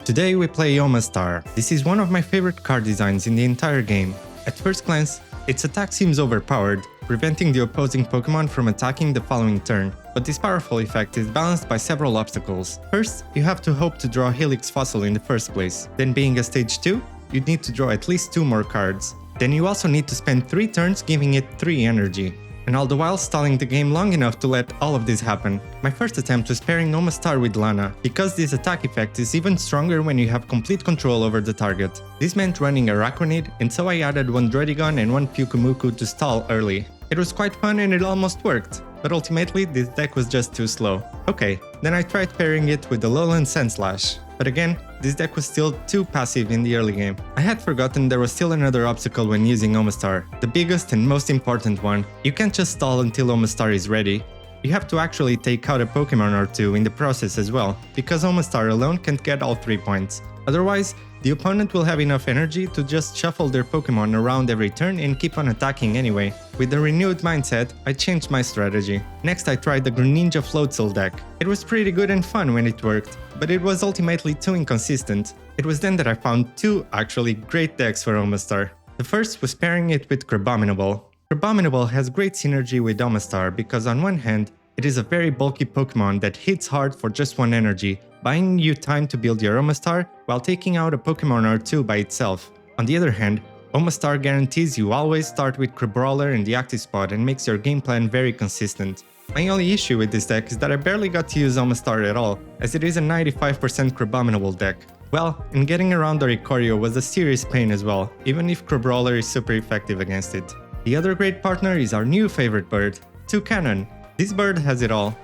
Today we play Omastar. This is one of my favorite card designs in the entire game. At first glance, its attack seems overpowered, preventing the opposing Pokemon from attacking the following turn, but this powerful effect is balanced by several obstacles. First, you have to hope to draw Helix Fossil in the first place. Then being a stage 2, you'd need to draw at least 2 more cards. Then you also need to spend 3 turns giving it 3 energy. And all the while stalling the game long enough to let all of this happen. My first attempt was pairing Omastar with Lana, because this attack effect is even stronger when you have complete control over the target. This meant running Araquanid, and so I added 1 Dredigon and 1 Pyukumuku to stall early. It was quite fun and it almost worked, but ultimately this deck was just too slow. Okay, then I tried pairing it with the Alolan Sandslash. But again, this deck was still too passive in the early game. I had forgotten there was still another obstacle when using Omastar, the biggest and most important one. You can't just stall until Omastar is ready. You have to actually take out a Pokemon or 2 in the process as well, because Omastar alone can't get all 3 points. Otherwise, the opponent will have enough energy to just shuffle their Pokemon around every turn and keep on attacking anyway. With a renewed mindset, I changed my strategy. Next I tried the Greninja Floatzel deck. It was pretty good and fun when it worked, but it was ultimately too inconsistent. It was then that I found 2 actually great decks for Omastar. The first was pairing it with Crabominable. Crabominable has great synergy with Omastar because on one hand, it is a very bulky Pokemon that hits hard for just 1 energy, buying you time to build your Omastar while taking out a Pokemon or 2 by itself. On the other hand, Omastar guarantees you always start with Crabrawler in the active spot and makes your game plan very consistent. My only issue with this deck is that I barely got to use Omastar at all, as it is a 95% Crabominable deck. Well, and getting around Oricorio was a serious pain as well, even if Crabrawler is super effective against it. The other great partner is our new favorite bird, Toucannon. This bird has it all.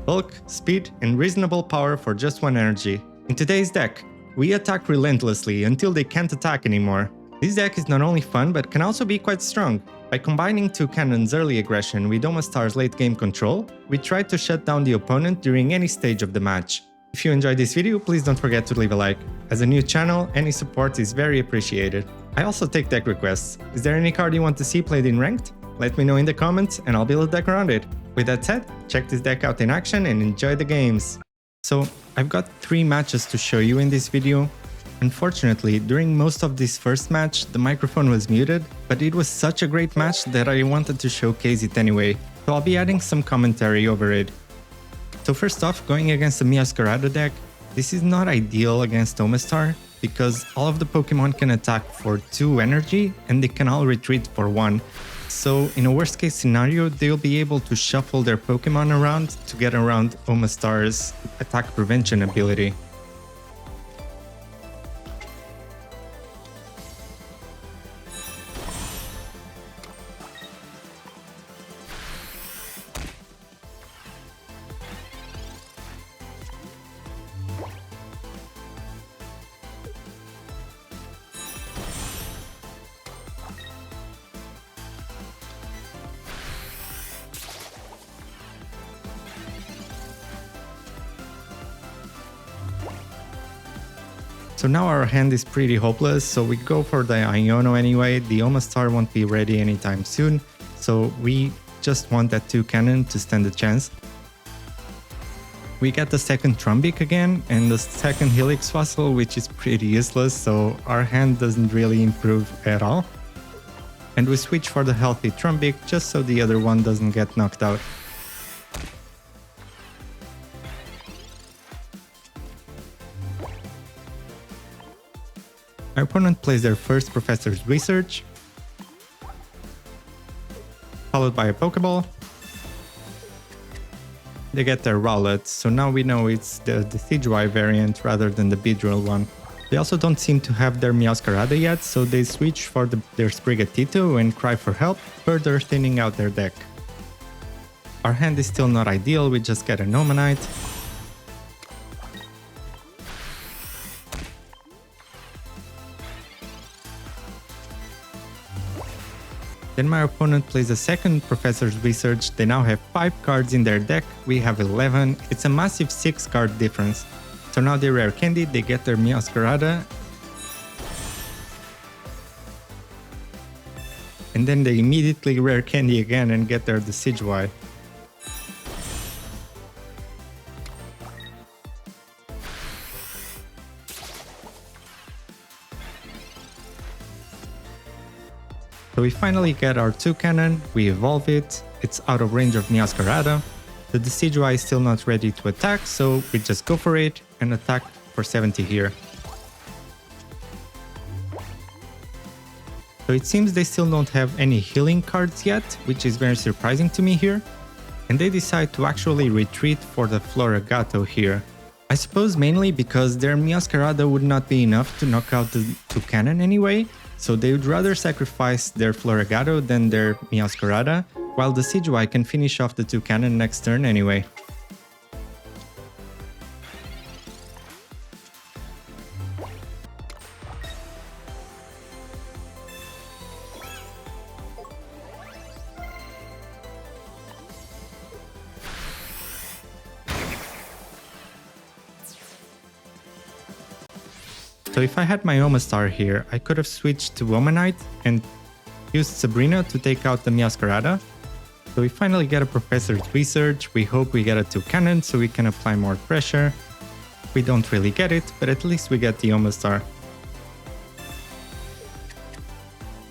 Bulk, speed, and reasonable power for just 1 energy. In today's deck, we attack relentlessly until they can't attack anymore. This deck is not only fun but can also be quite strong. By combining Toucannon's early aggression with Omastar's late game control, we try to shut down the opponent during any stage of the match. If you enjoyed this video, please don't forget to leave a like. As a new channel, any support is very appreciated. I also take deck requests. Is there any card you want to see played in Ranked? Let me know in the comments and I'll build a deck around it. With that said, check this deck out in action and enjoy the games. So, I've got 3 matches to show you in this video. Unfortunately, during most of this first match, the microphone was muted, but it was such a great match that I wanted to showcase it anyway, so I'll be adding some commentary over it. So first off, going against the Meowscarada deck, this is not ideal against Omastar, because all of the Pokemon can attack for 2 energy and they can all retreat for 1. So in a worst case scenario, they'll be able to shuffle their Pokemon around to get around Omastar's attack prevention ability. So now our hand is pretty hopeless, so we go for the Iono anyway. The Omastar won't be ready anytime soon, so we just want that Toucannon to stand a chance. We get the second Trumbeak again and the second Helix Fossil, which is pretty useless, so our hand doesn't really improve at all. And we switch for the healthy Trumbeak just so the other one doesn't get knocked out. My opponent plays their first Professor's Research, followed by a Pokeball. They get their Rowlet, so now we know it's the Decidueye variant rather than the Beedrill one. They also don't seem to have their Meowscarada yet, so they switch for their Sprigatito and cry for help, further thinning out their deck. Our hand is still not ideal, we just get a Nomanite. Then my opponent plays a second Professor's Research. They now have 5 cards in their deck, we have 11, it's a massive 6 card difference. So now they rare candy, they get their Meowscarada. And then they immediately rare candy again and get their Decidueye. So we finally get our toucannon, we evolve it, it's out of range of Meowscarada. The Decidueye is still not ready to attack, so we just go for it and attack for 70 here. So it seems they still don't have any healing cards yet, which is very surprising to me here. And they decide to actually retreat for the Floragato here. I suppose mainly because their Meowscarada would not be enough to knock out the toucannon anyway, so they would rather sacrifice their Floragato than their Meowscarada, while the Decidueye can finish off the toucannon next turn anyway. So if I had my Omastar here, I could have switched to Omanite and used Sabrina to take out the Meowscarada. So we finally get a Professor's Research, we hope we get a toucannon so we can apply more pressure. We don't really get it, but at least we get the Omastar.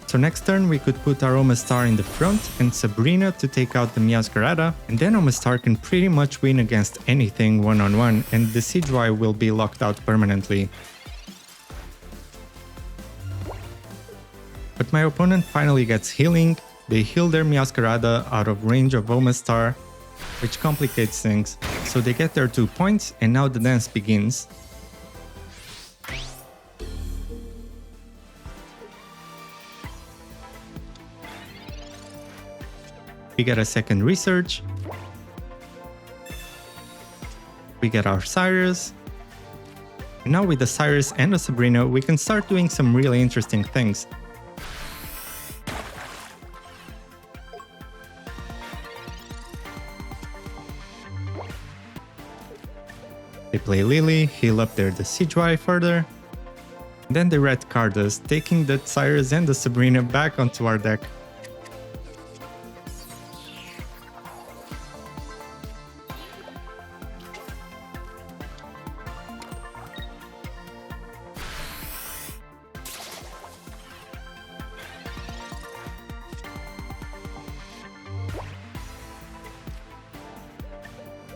So next turn we could put our Omastar in the front and Sabrina to take out the Meowscarada, and then Omastar can pretty much win against anything one-on-one and the Decidueye will be locked out permanently. But my opponent finally gets healing, they heal their Meowscarada out of range of Omastar, which complicates things. So they get their 2 points and now the dance begins. We get a second research. We get our Cyrus. And now with the Cyrus and the Sabrina, we can start doing some really interesting things. They play Lily, heal up their Decidueye further. Then they red card us, taking the Cyrus and the Sabrina back onto our deck.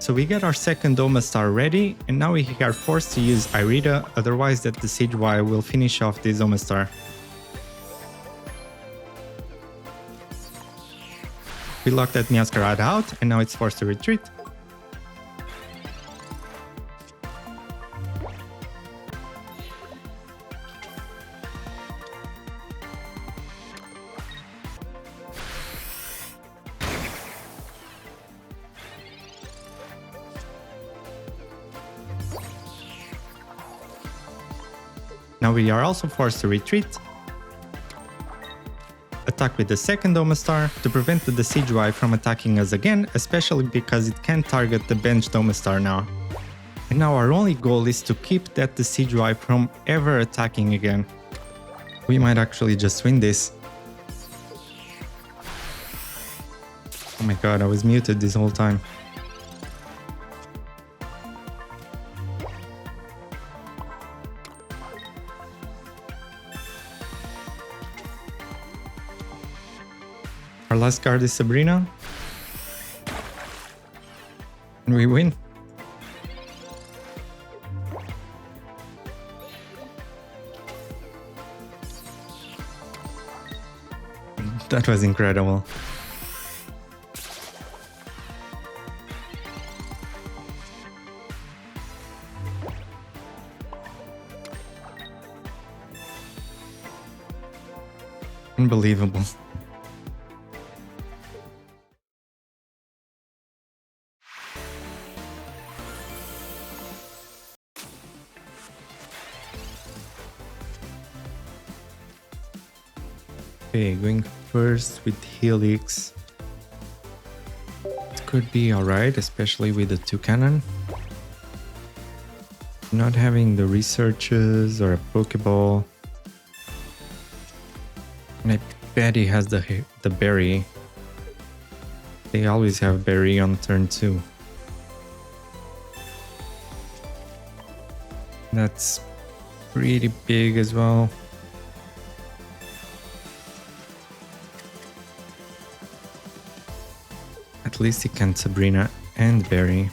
So we get our second Omastar ready, and now we are forced to use Irida, otherwise that Decidueye will finish off this Omastar. We locked that Meowscarada out, and now it's forced to retreat. Now we are also forced to retreat. Attack with the second Omastar to prevent the Decidueye from attacking us again, especially because it can target the benched Omastar now. And now our only goal is to keep that Decidueye from ever attacking again. We might actually just win this. Oh my god, I was muted this whole time. Our last card is Sabrina. And we win. That was incredible. Unbelievable. Okay, going first with Helix. It could be alright, especially with the toucannon. Not having the researches or a Pokeball. And I bet he has the berry. They always have berry on turn 2. That's pretty big as well. At least he can Sabrina and Barry.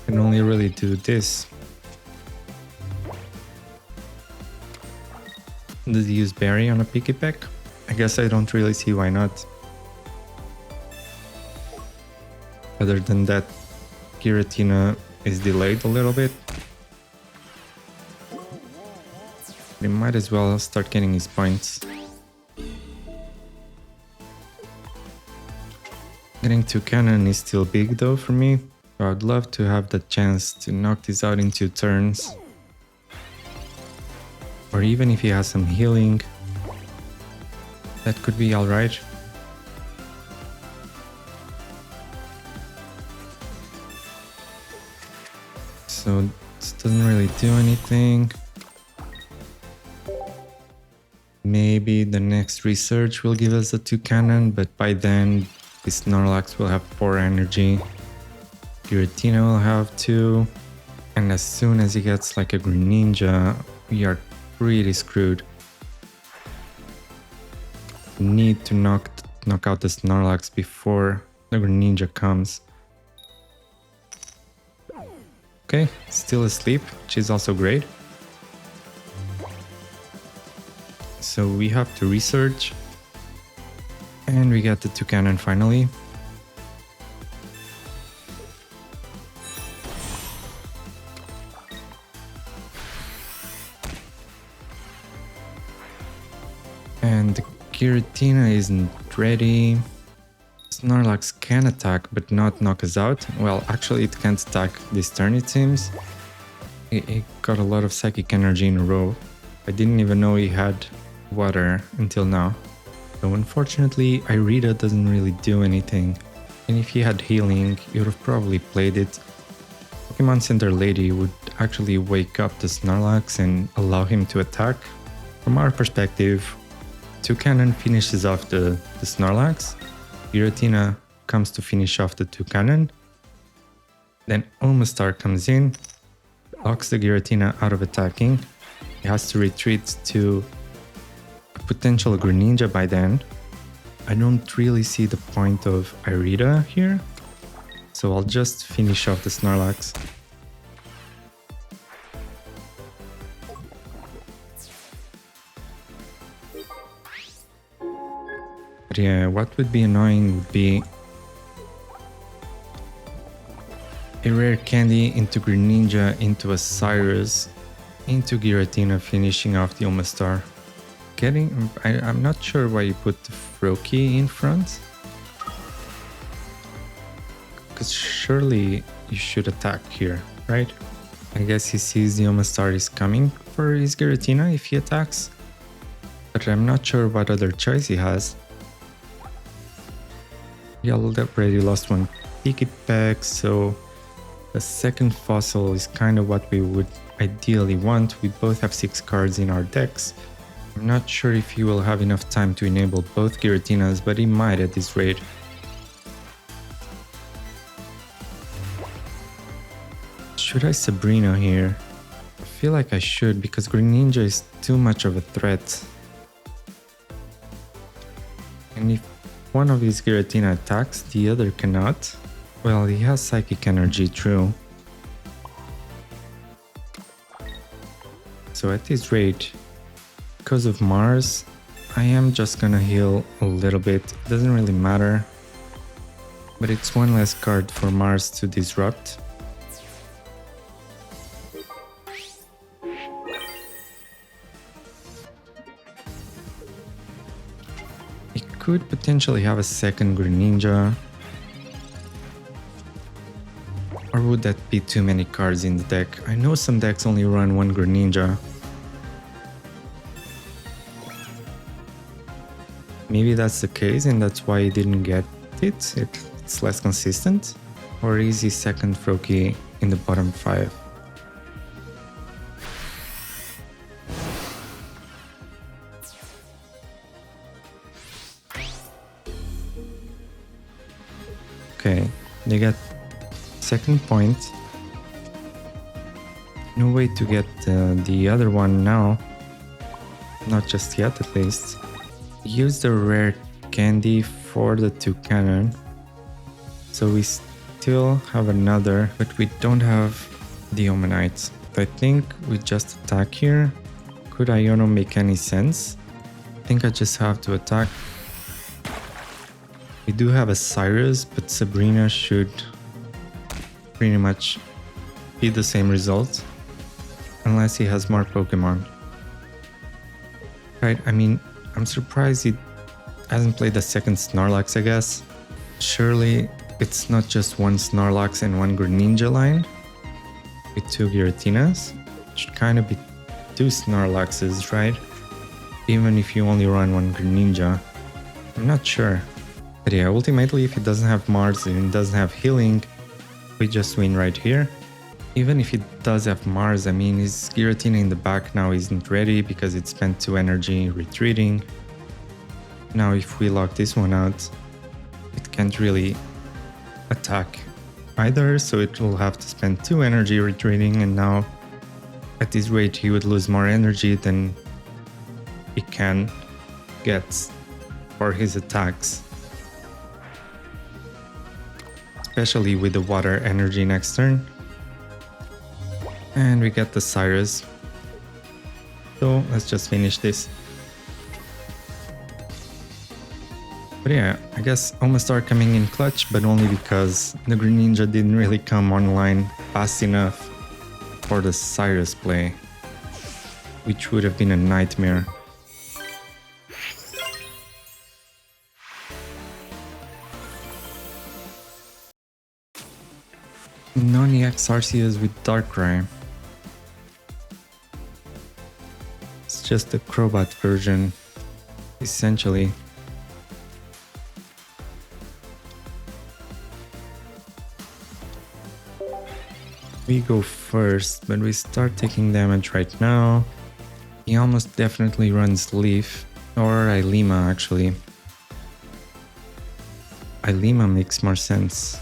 Can only really do this. Did he use Barry on a Pikipek? I guess I don't really see why not. Other than that, Giratina is delayed a little bit. He might as well start getting his points. Getting toucannon is still big though for me. So I'd love to have the chance to knock this out in 2 turns. Or even if he has some healing, that could be alright. So this doesn't really do anything. Maybe the next research will give us a toucannon, but by then this Snorlax will have 4 energy. Giratina will have 2, and as soon as he gets like a Greninja, we are pretty screwed. Need to knock out the Snorlax before the Greninja comes. Okay, still asleep, which is also great. So we have to research, and we get the toucannon finally. And the Giratina isn't ready. Snorlax can attack, but not knock us out. Well, actually it can't attack this turn, it seems. It got a lot of psychic energy in a row. I didn't even know he had water until now. So unfortunately, Irida doesn't really do anything. And if he had healing, he would have probably played it. Pokemon Center Lady would actually wake up the Snorlax and allow him to attack. From our perspective, toucannon finishes off the Snorlax. Giratina comes to finish off the toucannon. Then Omastar comes in, locks the Giratina out of attacking. He has to retreat to a potential Greninja by then. I don't really see the point of Irida here, so I'll just finish off the Snorlax. But yeah, what would be annoying would be a rare candy into Greninja, into a Cyrus, into Giratina, finishing off the Omastar. I'm not sure why you put the Froakie in front. Because surely you should attack here, right? I guess he sees the Omastar is coming for his Giratina if he attacks. But I'm not sure what other choice he has. He already lost one Pikipek, so the second fossil is kind of what we would ideally want. We both have 6 cards in our decks. I'm not sure if he will have enough time to enable both Giratinas, but he might at this rate. Should I Sabrina here? I feel like I should, because Greninja is too much of a threat. And if one of his Giratina attacks, the other cannot. Well, he has psychic energy, true. So at this rate, because of Mars, I am just gonna heal a little bit. It doesn't really matter. But it's one less card for Mars to disrupt. He could potentially have a second Greninja. Or would that be too many cards in the deck? I know some decks only run one Greninja. Maybe that's the case and that's why he didn't get it. It's less consistent. Or is he second Froakie in the bottom 5? Okay, they get second point. No way to get the other one now. Not just yet, at least. Use the rare candy for the toucannon. So we still have another, but we don't have the Omanite. I think we just attack here. Could Iono make any sense? I think I just have to attack. We do have a Cyrus, but Sabrina should pretty much be the same result. Unless he has more Pokemon. Right, I mean, I'm surprised he hasn't played the second Snorlax, I guess. Surely it's not just one Snorlax and one Greninja line with two Giratinas. It should kind of be two Snorlaxes, right? Even if you only run one Greninja. I'm not sure. But yeah, ultimately, if it doesn't have Mars and it doesn't have healing, we just win right here. Even if it does have Mars, I mean, his Giratina in the back now isn't ready because it spent 2 energy retreating. Now if we lock this one out, it can't really attack either, so it will have to spend 2 energy retreating, and now at this rate he would lose more energy than he can get for his attacks. Especially with the water energy next turn. And we get the Cyrus. So let's just finish this. But yeah, I guess Omastar coming in clutch, but only because the Greninja didn't really come online fast enough for the Cyrus play, which would have been a nightmare. Non-EX Arceus with Darkrai. It's just a Crobat version, essentially. We go first, but we start taking damage right now. He almost definitely runs Leaf, or Ilima actually. Ilima makes more sense.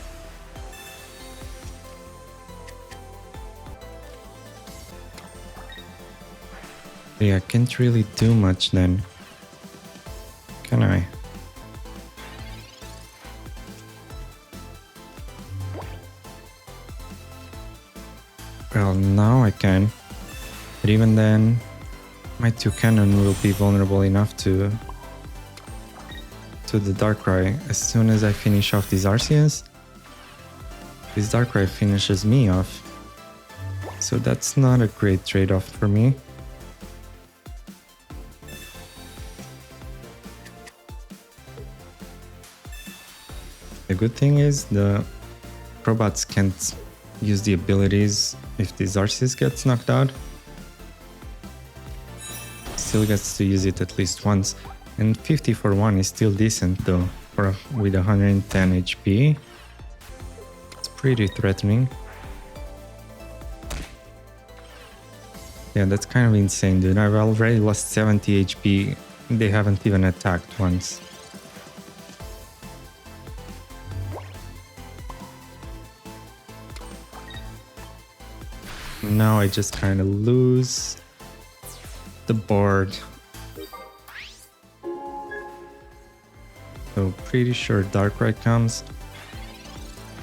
Yeah, can't really do much then, can I? Well, now I can, but even then, my toucannon will be vulnerable enough to the Darkrai. As soon as I finish off these Arceus, this Darkrai finishes me off, so that's not a great trade-off for me. The good thing is the Crobats can't use the abilities if this Arceus gets knocked out. Still gets to use it at least once, and 50 for 1 is still decent though, with 110 HP. It's pretty threatening. Yeah, that's kind of insane, dude. I've already lost 70 HP. They haven't even attacked once. Now I just kind of lose the board. So pretty sure Darkrai comes.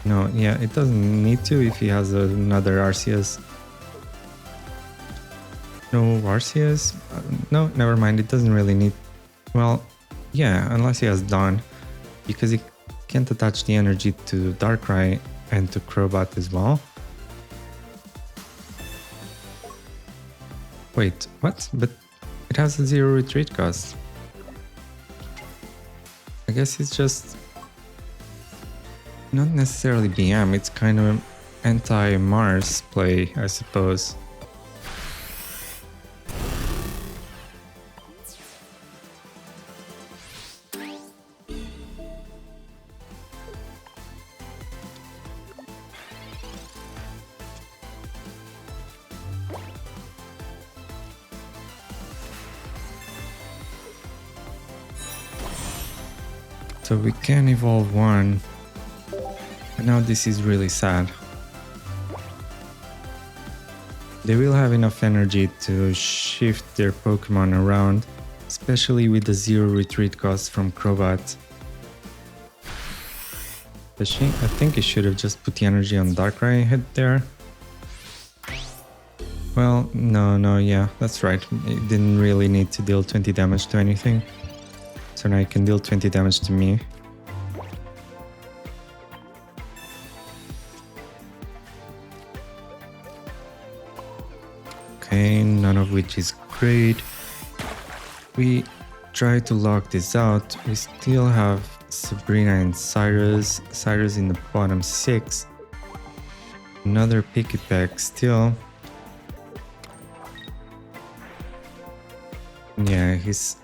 No, yeah, it doesn't need to if he has another Arceus. No Arceus? No, never mind, it doesn't really need... Well, yeah, unless he has Dawn, because he can't attach the energy to Darkrai and to Crobat as well. Wait, what? But it has a 0 retreat cost. I guess it's just not necessarily BM, it's kind of anti-Mars play, I suppose. So we can evolve one. And now this is really sad. They will have enough energy to shift their Pokemon around, especially with the 0 retreat cost from Crobat. I think he should have just put the energy on Darkrai head there. Well, no, yeah, that's right. It didn't really need to deal 20 damage to anything. So now it can deal 20 damage to me. Okay, none of which is great. We try to lock this out. We still have Sabrina and Cyrus. Cyrus in the bottom 6. Another Pikipek still. Yeah, his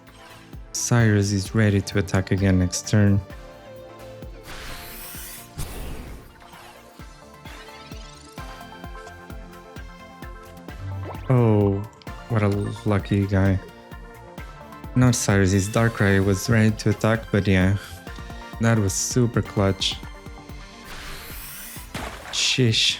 Cyrus is ready to attack again next turn. Oh, what a lucky guy. Not Cyrus, his Darkrai was ready to attack, but yeah, that was super clutch. Sheesh.